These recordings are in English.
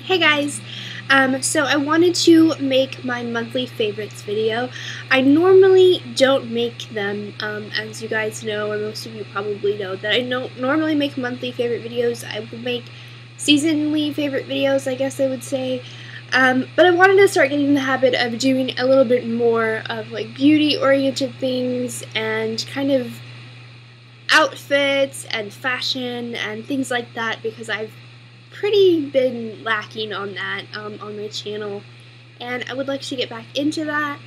Hey guys! So I wanted to make my monthly favorites video. I normally don't make them, as you guys know, or most of you probably know, that I don't normally make monthly favorite videos. I will make seasonally favorite videos, I guess I would say. But I wanted to start getting in the habit of doing a little bit more of like beauty-oriented things and kind of outfits and fashion and things like that because I've pretty been lacking on that on my channel, and I would like to get back into that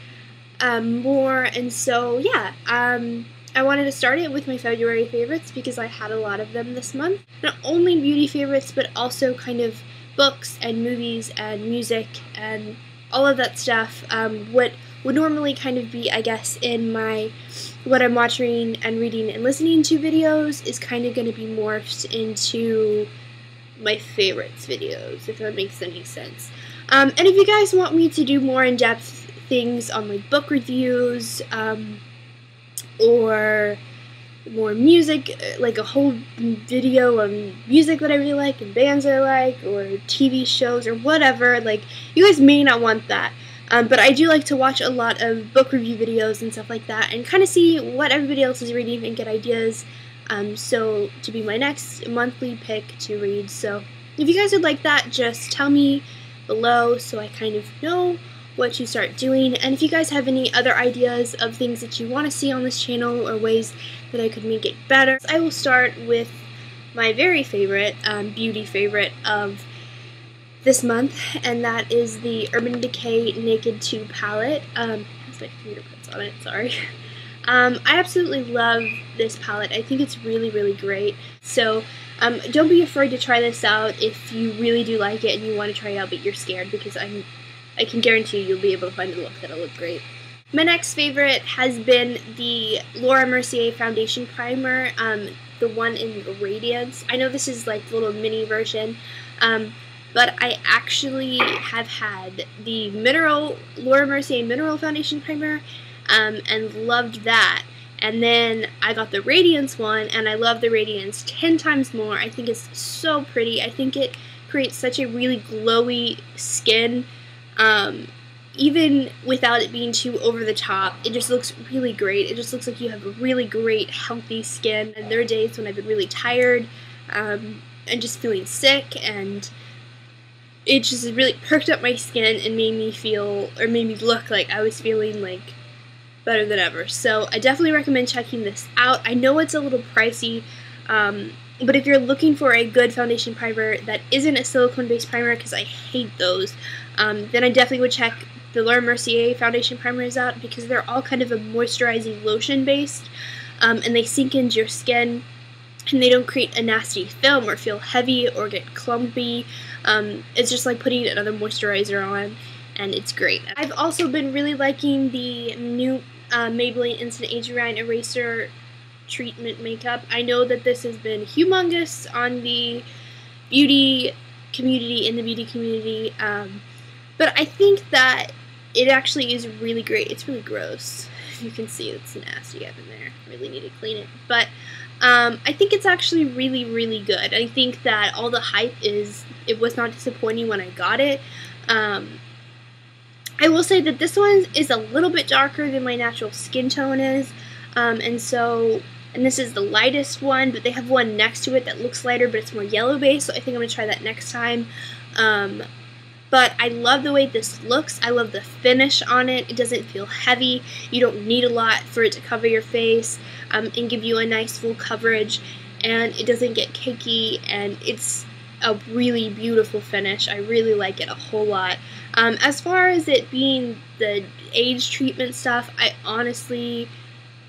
more. And so yeah, I wanted to start it with my February favorites because I had a lot of them this month. Not only beauty favorites, but also kind of books and movies and music and all of that stuff. What would normally kind of be, I guess, in my what I'm watching and reading and listening to videos is kind of going to be morphed into my favorites videos, if that makes any sense. And if you guys want me to do more in-depth things on like book reviews, or more music, like a whole video on music that I really like and bands I like, or TV shows or whatever, like you guys may not want that. But I do like to watch a lot of book review videos and stuff like that and kind of see what everybody else is reading and get ideas. So to be my next monthly pick to read. So if you guys would like that, just tell me below so I kind of know what to start doing. And if you guys have any other ideas of things that you want to see on this channel or ways that I could make it better, I will start with my very favorite, beauty favorite of this month, and that is the Urban Decay Naked 2 palette. It has my fingerprints on it, sorry. I absolutely love this palette. I think it's really, really great. So don't be afraid to try this out if you really do like it and you want to try it out but you're scared, because I can guarantee you'll be able to find a look that'll look great. My next favorite has been the Laura Mercier Foundation Primer, the one in Radiance. I know this is like the little mini version, but I actually have had the Laura Mercier Mineral Foundation Primer, and loved that. And then I got the Radiance one, and I love the Radiance 10 times more. I think it's so pretty. I think it creates such a really glowy skin, even without it being too over the top. It just looks really great. It just looks like you have a really great, healthy skin. And there are days when I've been really tired, and just feeling sick, and it just really perked up my skin and made me feel, or made me look like I was feeling like better than ever. So I definitely recommend checking this out. I know it's a little pricey, but if you're looking for a good foundation primer that isn't a silicone-based primer, because I hate those, then I definitely would check the Laura Mercier foundation primers out, because they're all kind of a moisturizing lotion-based, and they sink into your skin, and they don't create a nasty film or feel heavy or get clumpy. It's just like putting another moisturizer on, and it's great. I've also been really liking the new Maybelline Instant Age Rewind Eraser Treatment Makeup. I know that this has been humongous on the beauty community, but I think that it actually is really great. It's really gross. You can see it's nasty up in there. Really need to clean it. But I think it's actually really, really good. I think that all the hype it was not disappointing when I got it. I will say that this one is a little bit darker than my natural skin tone is, and this is the lightest one, but they have one next to it that looks lighter, but it's more yellow based, so I think I'm going to try that next time. But I love the way this looks. I love the finish on it. It doesn't feel heavy. You don't need a lot for it to cover your face, and give you a nice full coverage, and it doesn't get cakey, and it's a really beautiful finish. I really like it a whole lot. As far as it being the age treatment stuff, I honestly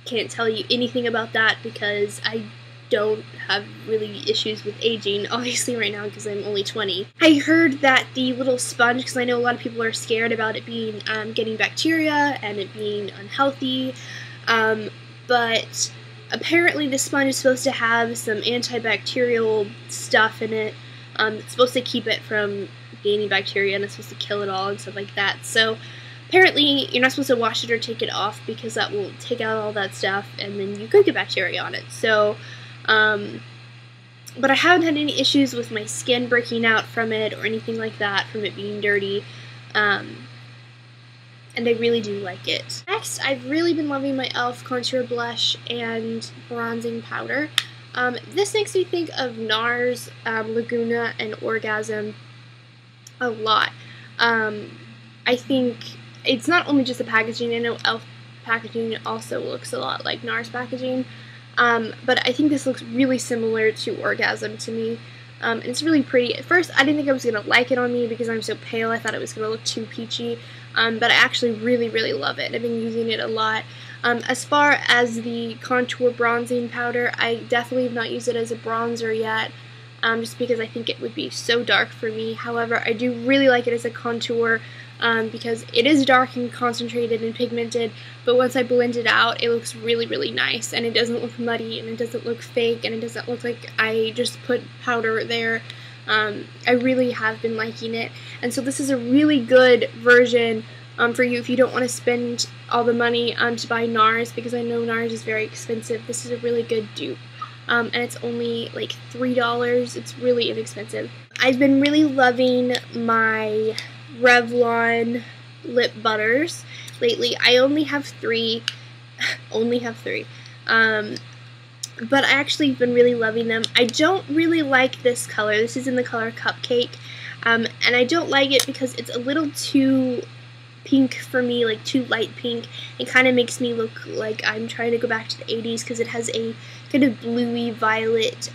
can't tell you anything about that because I don't have really issues with aging, obviously right now because I'm only 20. I heard that the little sponge, because I know a lot of people are scared about it being, getting bacteria and it being unhealthy, but apparently the sponge is supposed to have some antibacterial stuff in it. It's supposed to keep it from gaining bacteria, and it's supposed to kill it all and stuff like that. So apparently you're not supposed to wash it or take it off because that will take out all that stuff, and then you could get bacteria on it. So but I haven't had any issues with my skin breaking out from it or anything like that, from it being dirty. And I really do like it. Next, I've really been loving my e.l.f. contour blush and bronzing powder. This makes me think of NARS, Laguna, and Orgasm a lot. I think it's not only just the packaging. I know e.l.f. packaging also looks a lot like NARS packaging, but I think this looks really similar to Orgasm to me. And it's really pretty. At first, I didn't think I was going to like it on me because I'm so pale. I thought it was going to look too peachy, but I actually really, really love it. I've been using it a lot. As far as the contour bronzing powder, I definitely have not used it as a bronzer yet, just because I think it would be so dark for me. However, I do really like it as a contour, because it is dark and concentrated and pigmented, but once I blend it out, it looks really, really nice, and it doesn't look muddy, and it doesn't look fake, and it doesn't look like I just put powder there. I really have been liking it, and so this is a really good version for you if you don't want to spend all the money to buy NARS, because I know NARS is very expensive. This is a really good dupe. And it's only like $3. It's really inexpensive. I've been really loving my Revlon lip butters lately. I only have 3. But I actually have been really loving them. I don't really like this color. This is in the color Cupcake. And I don't like it because it's a little too pink for me, like too light pink. It kind of makes me look like I'm trying to go back to the 80s because it has a kind of bluey violet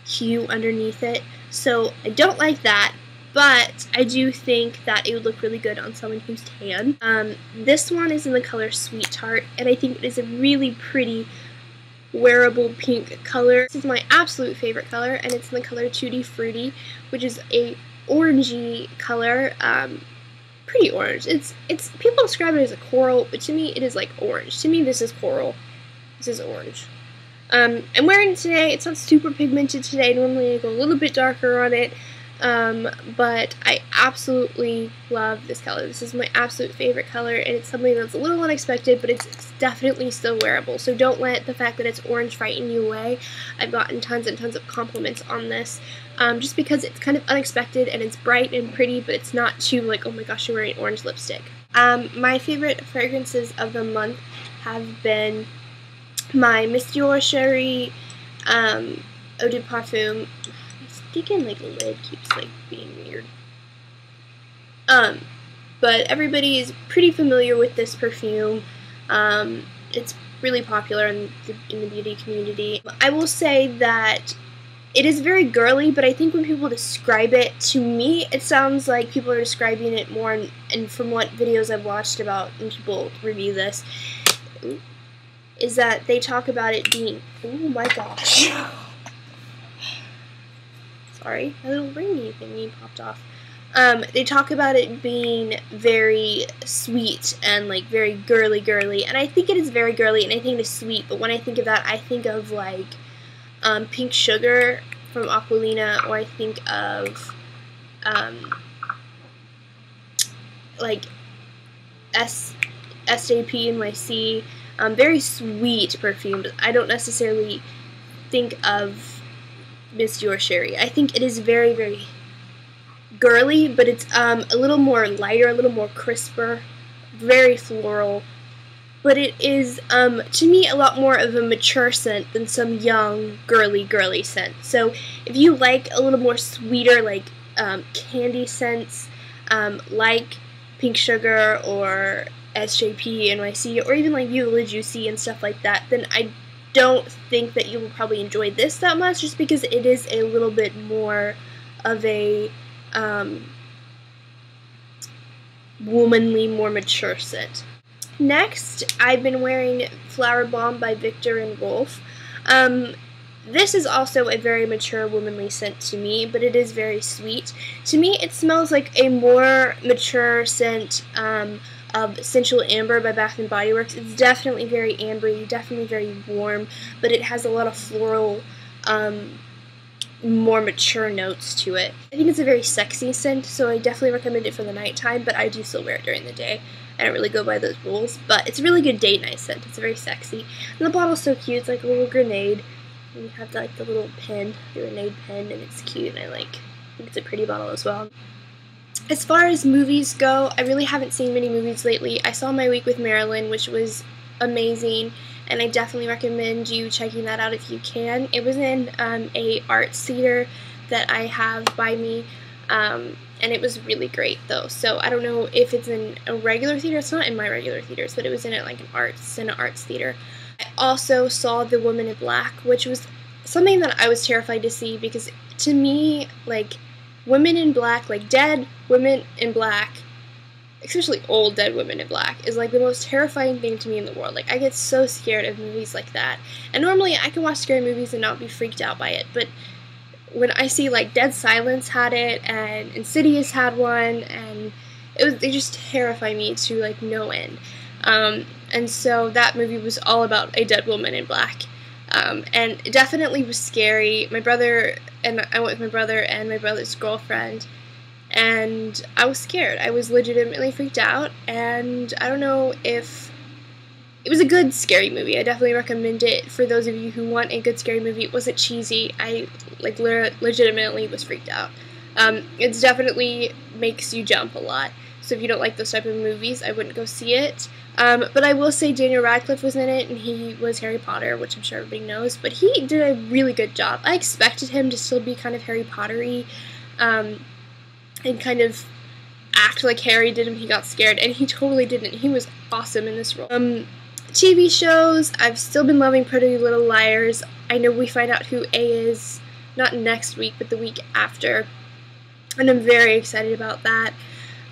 hue underneath it. So I don't like that, but I do think that it would look really good on someone who's tan. This one is in the color Sweetheart, and I think it is a really pretty wearable pink color. This is my absolute favorite color, and it's in the color Tutti Frutti, which is a orangey color. Pretty orange. It's people describe it as a coral, but to me it is like orange. To me this is coral. This is orange. I'm wearing it today. It's not super pigmented today. Normally I go a little bit darker on it, but I absolutely love this color. This is my absolute favorite color, and it's something that's a little unexpected, but it's definitely still wearable. So don't let the fact that it's orange frighten you away. I've gotten tons and tons of compliments on this, just because it's kind of unexpected and it's bright and pretty, but it's not too like, oh my gosh, you're wearing orange lipstick. My favorite fragrances of the month have been my Miss Dior Cherie Eau de Parfum. It's thinking like the lid keeps like being weird. But everybody is pretty familiar with this perfume. It's really popular in the beauty community. I will say that it is very girly, but I think when people describe it, to me, it sounds like people are describing it more, and from what videos I've watched about when people review this, is that they talk about it being, oh my gosh. Sorry, my little ringy thingy popped off. They talk about it being very sweet and like very girly, and I think it is very girly, and I think it is sweet, but when I think of that, I think of like Pink Sugar from Aquilina, or I think of like SJP NYC, very sweet perfume, but I don't necessarily think of Miss Dior Cherie. I think it is very, very girly, but it's a little more lighter, a little more crisper, very floral. But it is, to me, a lot more of a mature scent than some young, girly scent. So if you like a little more sweeter, like candy scents, like Pink Sugar or SJP NYC, or even like Beulah Juicy and stuff like that, then I don't think that you will probably enjoy this that much, just because it is a little bit more of a womanly, more mature scent. Next, I've been wearing Flower Bomb by Viktor and Rolf. This is also a very mature, womanly scent to me, but it is very sweet. To me, it smells like a more mature scent of Sensual Amber by Bath & Body Works. It's definitely very ambery, definitely very warm, but it has a lot of floral, more mature notes to it. I think it's a very sexy scent, so I definitely recommend it for the nighttime, but I do still wear it during the day. I don't really go by those rules, but it's a really good date night scent. It's very sexy. And the bottle's so cute. It's like a little grenade. And we have like the little pen, the grenade pen, and it's cute, and I think it's a pretty bottle as well. As far as movies go, I really haven't seen many movies lately. I saw My Week with Marilyn, which was amazing, and I definitely recommend you checking that out if you can. It was in a arts theater that I have by me, and it was really great though. So I don't know if it's in a regular theater. It's not in my regular theaters, but it was in it like an arts theater. I also saw The Woman in Black, which was something that I was terrified to see, because to me, like, women in black, like dead women in black, especially old dead women in black, is like the most terrifying thing to me in the world. Like, I get so scared of movies like that. And normally I can watch scary movies and not be freaked out by it, but when I see like Dead Silence had it, and Insidious had one, and they just terrify me to like no end. And so that movie was all about a dead woman in black. And it definitely was scary. I went with my brother and my brother's girlfriend, and I was scared. I was legitimately freaked out, and I don't know if it was a good scary movie. I definitely recommend it for those of you who want a good scary movie. It wasn't cheesy. I like legitimately was freaked out. It definitely makes you jump a lot. So if you don't like those type of movies, I wouldn't go see it. But I will say Daniel Radcliffe was in it, and he was Harry Potter, which I'm sure everybody knows, but he did a really good job. I expected him to still be kind of Harry Potter-y, and kind of act like Harry did when he got scared, and he totally didn't. He was awesome in this role. TV shows, I've still been loving Pretty Little Liars. I know we find out who A is, not next week, but the week after, and I'm very excited about that.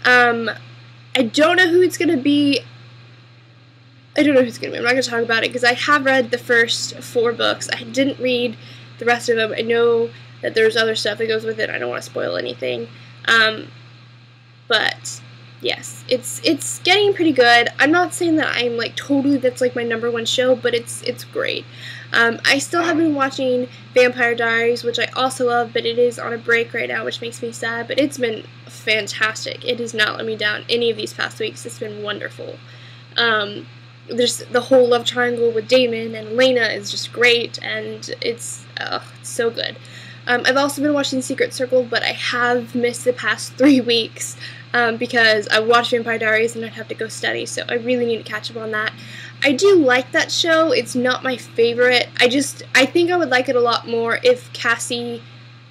I don't know who it's going to be. I'm not going to talk about it because I have read the first 4 books. I didn't read the rest of them. I know that there's other stuff that goes with it. I don't want to spoil anything. But yes, it's getting pretty good. I'm not saying that I'm like totally, that's like my #1 show, but it's great. I still have been watching Vampire Diaries, which I also love, but it is on a break right now, which makes me sad, but it's been fantastic. It has not let me down any of these past weeks. It's been wonderful. There's the whole love triangle with Damon and Elena is just great, and it's so good. I've also been watching Secret Circle, but I have missed the past 3 weeks because I watched Vampire Diaries and I'd have to go study, so I really need to catch up on that. I do like that show. It's not my favorite. I think I would like it a lot more if Cassie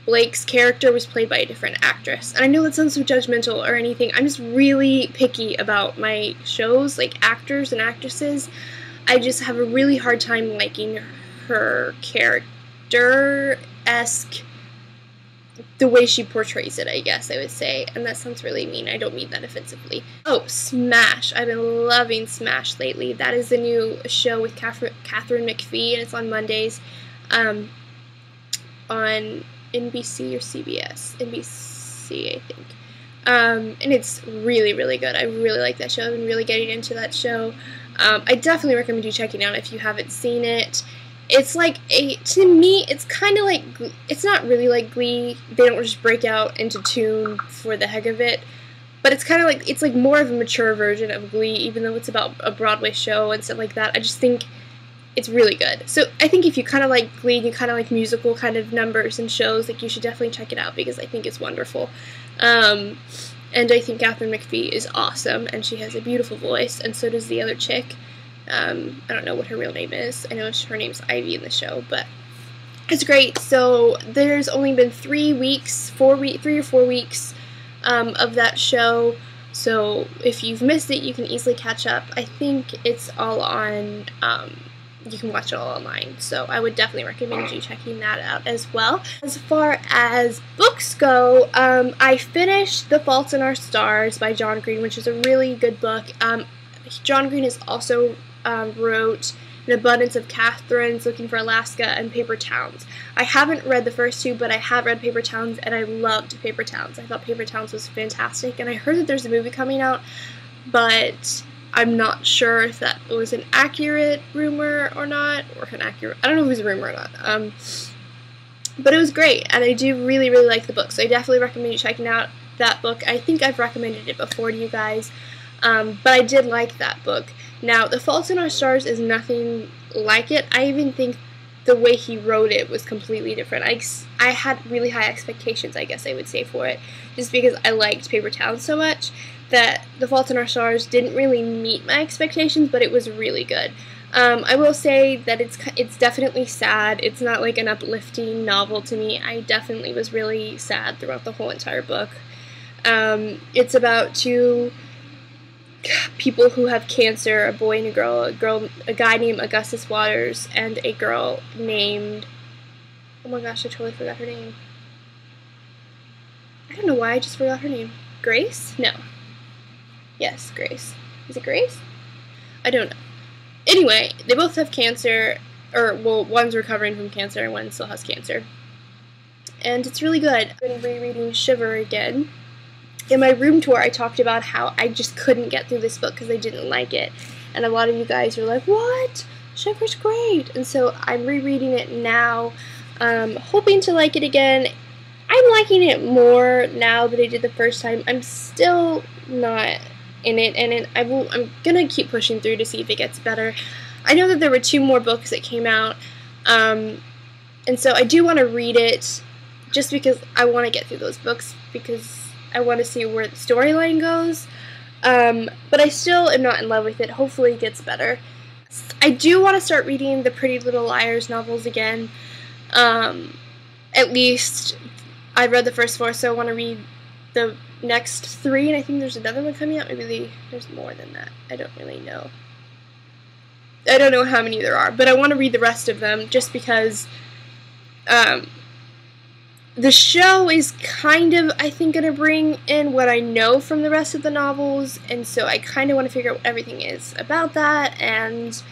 Blake's character was played by a different actress. And I know that sounds so judgmental or anything. I'm just really picky about my shows, like actors and actresses. I just have a really hard time liking her character-esque, the way she portrays it, I guess I would say. And that sounds really mean. I don't mean that offensively. Oh, Smash. I've been loving Smash lately. That is the new show with Katharine McPhee, and it's on Mondays on NBC or CBS. NBC, I think. And it's really, really good. I really like that show. I've been really getting into that show. I definitely recommend you checking it out if you haven't seen it. It's like to me, it's kind of like, it's not really like Glee. They don't just break out into tune for the heck of it. But it's kind of like, it's like more of a mature version of Glee, even though it's about a Broadway show and stuff like that. I just think it's really good. So I think if you kind of like Glee, you kind of like musical kind of numbers and shows, like you should definitely check it out because I think it's wonderful. And I think Katharine McPhee is awesome, and she has a beautiful voice, and so does the other chick. I don't know what her real name is. I know her name's Ivy in the show, but it's great. So there's only been 3 weeks, 3 or 4 weeks of that show. So if you've missed it, you can easily catch up. I think it's all on, you can watch it all online. So I would definitely recommend you checking that out as well. As far as books go, I finished The Fault in Our Stars by John Green, which is a really good book. John Green has also wrote An Abundance of Catherines, Looking for Alaska, and Paper Towns. I haven't read the first 2, but I have read Paper Towns, and I loved Paper Towns. I thought Paper Towns was fantastic, and I heard that there's a movie coming out, but I'm not sure if that was an accurate rumor or not, or I don't know if it was a rumor or not. But it was great, and I do really, really like the book, so I definitely recommend you checking out that book. I think I've recommended it before to you guys, but I did like that book. Now, The Fault in Our Stars is nothing like it. I even think the way he wrote it was completely different. I had really high expectations, I guess I would say, for it, just because I liked Paper Towns so much that The Fault in Our Stars didn't really meet my expectations, but it was really good. I will say that it's definitely sad. It's not like an uplifting novel to me. I definitely was really sad throughout the whole entire book. It's about two people who have cancer, a boy and a guy named Augustus Waters, and a girl named, oh my gosh, I totally forgot her name. I don't know why I just forgot her name. Grace? No. Yes, Grace. Is it Grace? I don't know. Anyway, they both have cancer, or, well, one's recovering from cancer and one still has cancer. And it's really good. I've been rereading Shiver again. In my room tour, I talked about how I just couldn't get through this book because I didn't like it. And a lot of you guys are like, what? Shiver's great. And so I'm rereading it now, hoping to like it again. I'm liking it more now than I did the first time. I'm still not in it, and I'm gonna keep pushing through to see if it gets better. I know that there were 2 more books that came out, and so I do want to read it just because I want to get through those books, because I want to see where the storyline goes, but I still am not in love with it. Hopefully it gets better. I do want to start reading the Pretty Little Liars novels again. At least I've read the first 4, so I want to read the next 3, and I think there's another one coming out. Maybe there's more than that. I don't really know. I don't know how many there are, but I want to read the rest of them just because the show is kind of, I think, going to bring in what I know from the rest of the novels, and so I kind of want to figure out what everything is about that, and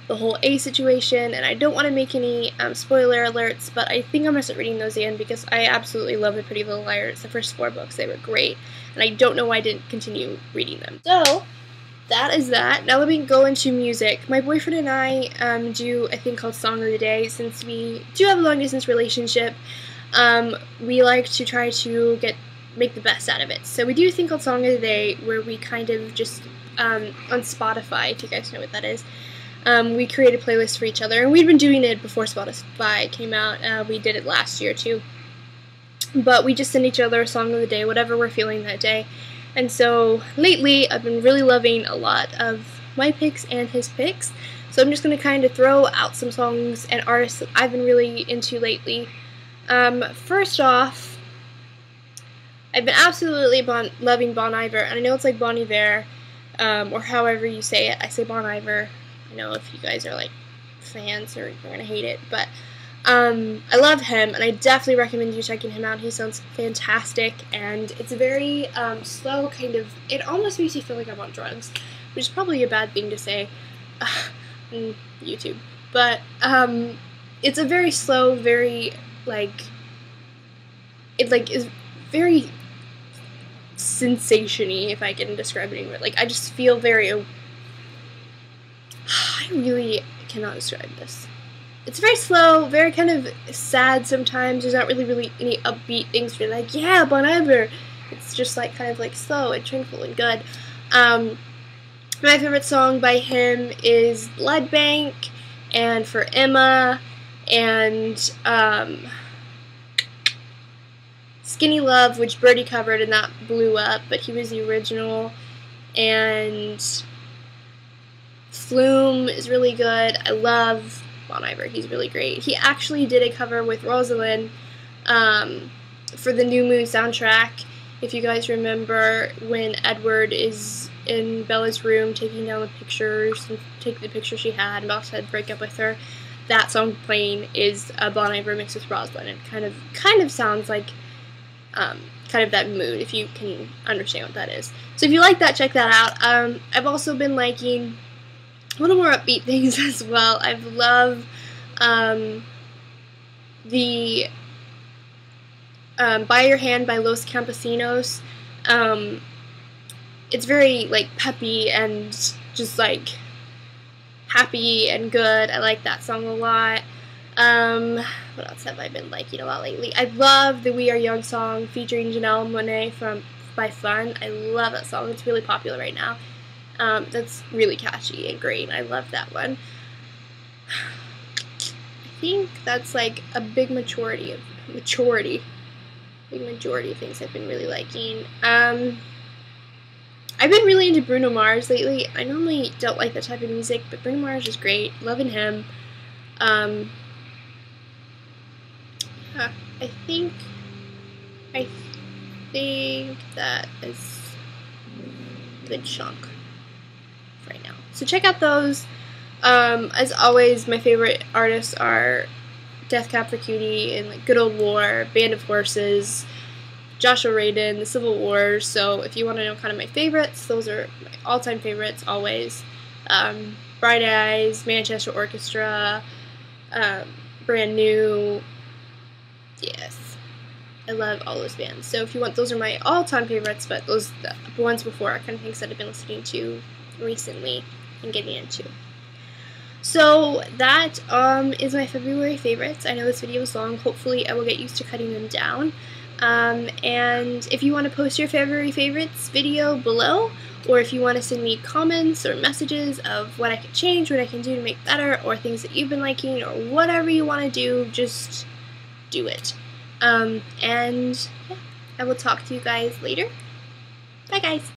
the whole A situation, and I don't want to make any spoiler alerts, but I think I'm going to start reading those again because I absolutely love The Pretty Little Liars. The first 4 books, they were great, and I don't know why I didn't continue reading them. So, that is that. Now let me go into music. My boyfriend and I do a thing called Song of the Day. Since we do have a long-distance relationship, we like to try to make the best out of it. So we do a thing called Song of the Day where we kind of just, on Spotify, if you guys know what that is, we create a playlist for each other, and we'd been doing it before Spotify came out. We did it last year too, but we just send each other a song of the day, whatever we're feeling that day. And so lately I've been really loving a lot of my picks and his picks, so I'm just going to kind of throw out some songs and artists that I've been really into lately. First off, I've been absolutely loving Bon Iver, and I know it's like Bon Iver, or however you say it. I say Bon Iver. I know if you guys are like fans or you're gonna hate it, but I love him, and I definitely recommend you checking him out. He sounds fantastic, and it's a very slow kind of, it almost makes you feel like I'm on drugs, which is probably a bad thing to say on YouTube, but it's a very slow, very is very sensation-y, if I can describe it anyway. Like, I just feel very, I really cannot describe this. It's very slow, very kind of sad sometimes. There's not really any upbeat things to be like, yeah, Bon Iver. It's just like kind of like slow and tranquil and good. My favorite song by him is Blood Bank, and For Emma, and Skinny Love, which Birdie covered and that blew up, but he was the original, and Flume is really good. I love Bon Iver. He's really great. He actually did a cover with Rosalind for the New Moon soundtrack. If you guys remember when Edward is in Bella's room taking down the pictures and taking the picture she had and about to break up with her, that song playing is a Bon Iver mixed with Rosalind. It kind of sounds like kind of that mood, if you can understand what that is. So if you like that, check that out. I've also been liking a little more upbeat things as well. I love the By Your Hand by Los Campesinos. It's very like peppy and just like happy and good. I like that song a lot. What else have I been liking a lot lately? I love the We Are Young song featuring Janelle Monáe by Fun. I love that song. It's really popular right now. That's really catchy and great. I love that one. I think that's like a big majority of things I've been really liking. I've been really into Bruno Mars lately. I normally don't like that type of music, but Bruno Mars is great. Loving him. Yeah, I think that is a good chunk right now. So check out those. As always, my favorite artists are Death Cab for Cutie and like Good Old War, Band of Horses, Joshua Radin, The Civil War. So if you want to know kind of my favorites, those are my all-time favorites always. Bright Eyes, Manchester Orchestra, Brand New. Yes, I love all those bands. So if you want, those are my all-time favorites, but those the ones before are kind of things that I've been listening to recently and getting into. So that is my February favorites. I know this video was long. Hopefully I will get used to cutting them down. And if you want to post your February favorites video below, or if you want to send me comments or messages of what I can change, what I can do to make better, or things that you've been liking, or whatever you want to do, just do it. And yeah, I will talk to you guys later. Bye guys!